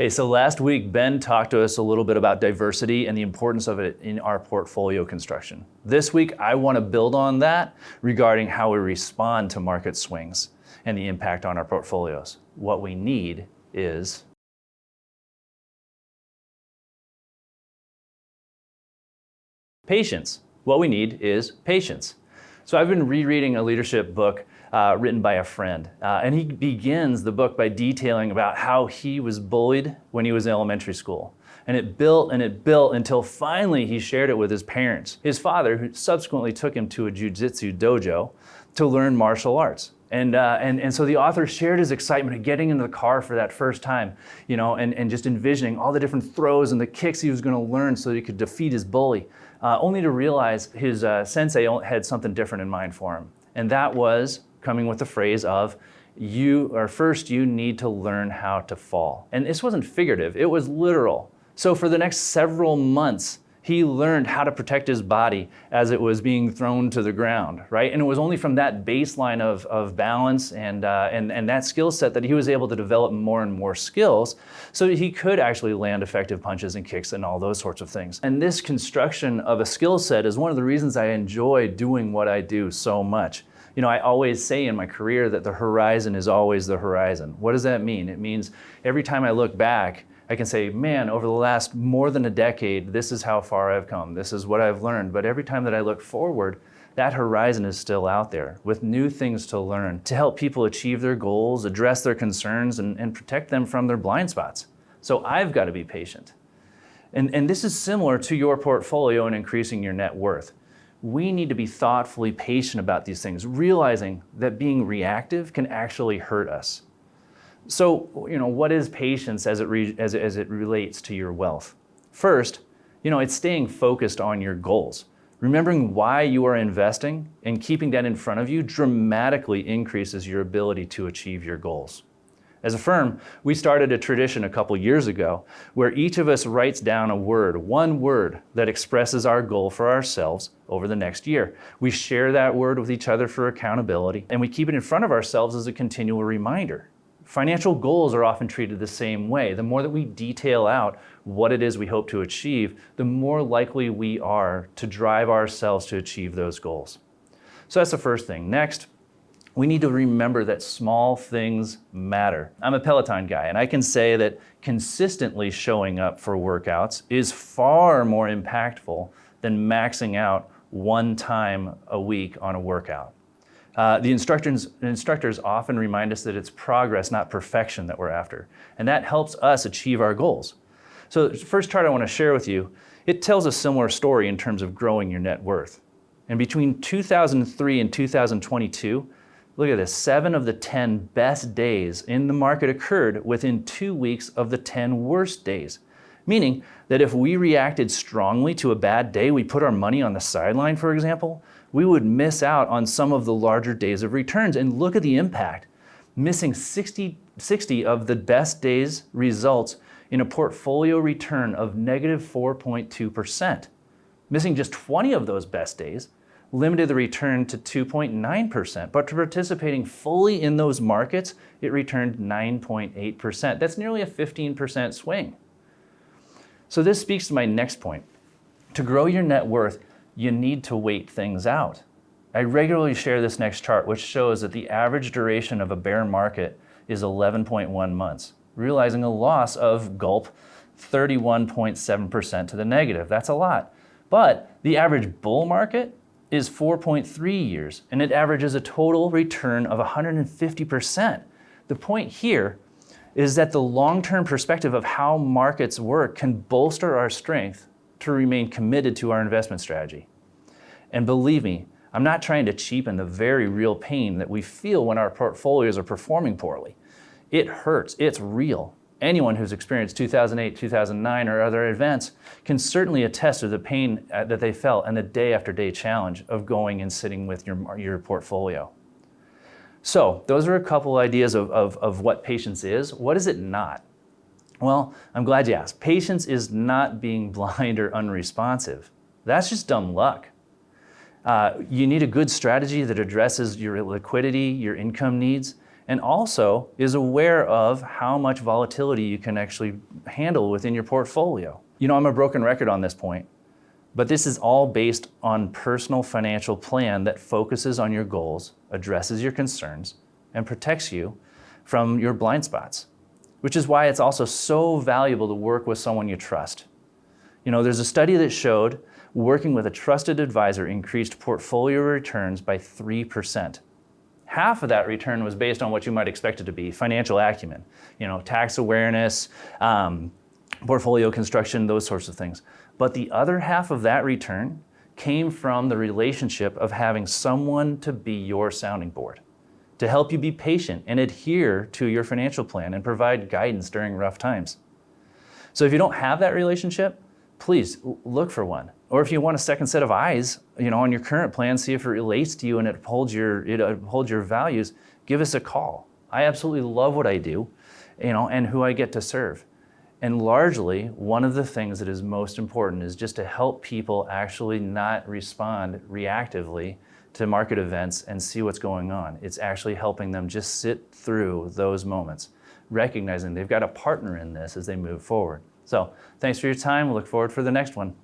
Hey, so last week, Ben talked to us a little bit about diversity and the importance of it in our portfolio construction. This week, I want to build on that regarding how we respond to market swings and the impact on our portfolios. What we need is patience. What we need is patience. So I've been rereading a leadership book written by a friend, and he begins the book by detailing about how he was bullied when he was in elementary school. And it built until finally he shared it with his parents. His father, who subsequently took him to a jiu-jitsu dojo to learn martial arts. And so the author shared his excitement of getting into the car for that first time, and just envisioning all the different throws and the kicks he was going to learn so that he could defeat his bully, only to realize his sensei had something different in mind for him. And that was coming with the phrase of, first you need to learn how to fall. And this wasn't figurative, it was literal. So for the next several months, he learned how to protect his body as it was being thrown to the ground, right? And it was only from that baseline of balance and that skill set that he was able to develop more and more skills so that he could actually land effective punches and kicks and all those sorts of things. And this construction of a skill set is one of the reasons I enjoy doing what I do so much. I always say in my career that the horizon is always the horizon. What does that mean? It means every time I look back, I can say, man, over the last more than a decade, this is how far I've come. This is what I've learned. But every time that I look forward, that horizon is still out there with new things to learn to help people achieve their goals, address their concerns, and protect them from their blind spots. So I've got to be patient. And this is similar to your portfolio and increasing your net worth. We need to be thoughtfully patient about these things, realizing that being reactive can actually hurt us. So, what is patience as it relates to your wealth? First, it's staying focused on your goals. Remembering why you are investing and keeping that in front of you dramatically increases your ability to achieve your goals. As a firm, we started a tradition a couple years ago where each of us writes down one word that expresses our goal for ourselves over the next year. We share that word with each other for accountability, and we keep it in front of ourselves as a continual reminder. Financial goals are often treated the same way. The more that we detail out what it is we hope to achieve, the more likely we are to drive ourselves to achieve those goals. So that's the first thing. Next, we need to remember that small things matter. I'm a Peloton guy, and I can say that consistently showing up for workouts is far more impactful than maxing out one time a week on a workout. The instructors often remind us that it's progress, not perfection, that we're after, and that helps us achieve our goals. So the first chart I want to share with you, it tells a similar story in terms of growing your net worth. And between 2003 and 2022, look at this, 7 of the 10 best days in the market occurred within 2 weeks of the 10 worst days. Meaning that if we reacted strongly to a bad day, we put our money on the sideline, for example, we would miss out on some of the larger days of returns. And look at the impact. Missing 60 of the best days results in a portfolio return of negative 4.2%. Missing just 20 of those best days limited the return to 2.9%, but to participating fully in those markets, it returned 9.8%. That's nearly a 15% swing. So this speaks to my next point. To grow your net worth, you need to wait things out. I regularly share this next chart, which shows that the average duration of a bear market is 11.1 months, realizing a loss of, gulp, 31.7% to the negative. That's a lot. But the average bull market is 4.3 years, and it averages a total return of 150%. The point here is that the long-term perspective of how markets work can bolster our strength to remain committed to our investment strategy. And believe me, I'm not trying to cheapen the very real pain that we feel when our portfolios are performing poorly. It hurts, it's real. Anyone who's experienced 2008, 2009, or other events can certainly attest to the pain that they felt and the day after day challenge of going and sitting with your portfolio. So those are a couple ideas of what patience is. What is it not? Well, I'm glad you asked. Patience is not being blind or unresponsive. That's just dumb luck. You need a good strategy that addresses your liquidity, your income needs, and also is aware of how much volatility you can actually handle within your portfolio. You know, I'm a broken record on this point, but this is all based on personal financial plan that focuses on your goals, addresses your concerns, and protects you from your blind spots, which is why it's also so valuable to work with someone you trust. You know, there's a study that showed working with a trusted advisor increased portfolio returns by 3%. Half of that return was based on what you might expect it to be, financial acumen, you know, tax awareness, portfolio construction, those sorts of things. But the other half of that return came from the relationship of having someone to be your sounding board, to help you be patient and adhere to your financial plan and provide guidance during rough times. So if you don't have that relationship, please look for one. Or if you want a second set of eyes, you know, on your current plan, see if it relates to you and it upholds your values, give us a call. I absolutely love what I do, you know, and who I get to serve. And largely, one of the things that is most important is just to help people actually not respond reactively to market events and see what's going on. It's actually helping them just sit through those moments, recognizing they've got a partner in this as they move forward. So thanks for your time. We'll look forward for the next one.